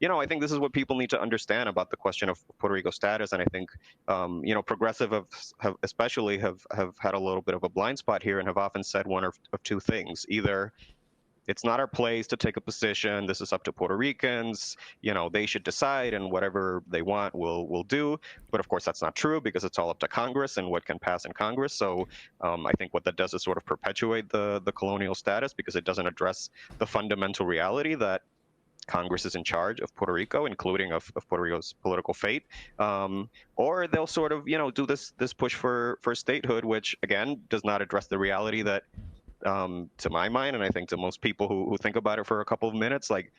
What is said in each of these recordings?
So, I think this is what people need to understand about the question of Puerto Rico status. And I think, progressive have especially have had a little bit of a blind spot here and have often said one of two things. Either it's not our place to take a position. This is up to Puerto Ricans. They should decide, and whatever they want, we'll do. But of course, that's not true because it's all up to Congress and what can pass in Congress. So I think what that does is sort of perpetuate the colonial status because it doesn't address the fundamental reality that Congress is in charge of Puerto Rico, including of Puerto Rico's political fate. Or they'll sort of, do this push for statehood, which again does not address the reality that, to my mind, and I think to most people who think about it for a couple of minutes, like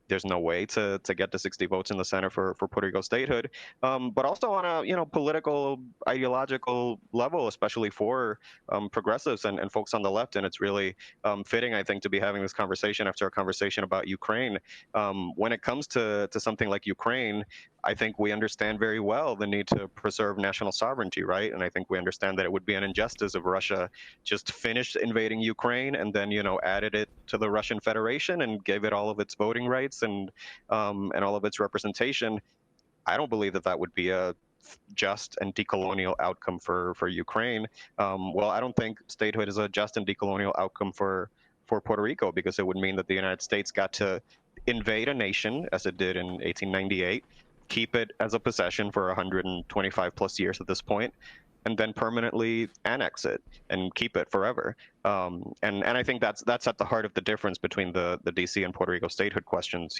there's no way to get to 60 votes in the Senate for Puerto Rico statehood. But also on a political, ideological level, especially for progressives and folks on the left. And it's really fitting, I think, to be having this conversation after a conversation about Ukraine. When it comes to something like Ukraine, I think we understand very well the need to preserve national sovereignty, right? And I think we understand that it would be an injustice if Russia just finished invading Ukraine and then, added it to the Russian Federation and gave it all of its voting rights and all of its representation. I don't believe that would be a just and decolonial outcome for Ukraine. Well, I don't think statehood is a just and decolonial outcome for Puerto Rico, because it would mean that the United States got to invade a nation, as it did in 1898, keep it as a possession for 125 plus years at this point, and then permanently annex it and keep it forever. And I think that's at the heart of the difference between the DC and Puerto Rico statehood questions.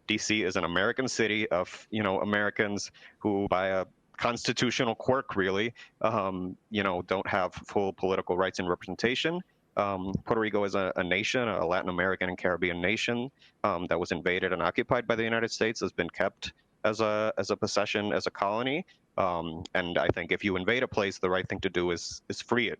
DC is an American city of Americans who, by a constitutional quirk, really, don't have full political rights and representation. Puerto Rico is a nation, a Latin American and Caribbean nation that was invaded and occupied by the United States, has been kept as a possession, as a colony. And I think if you invade a place, the right thing to do is free it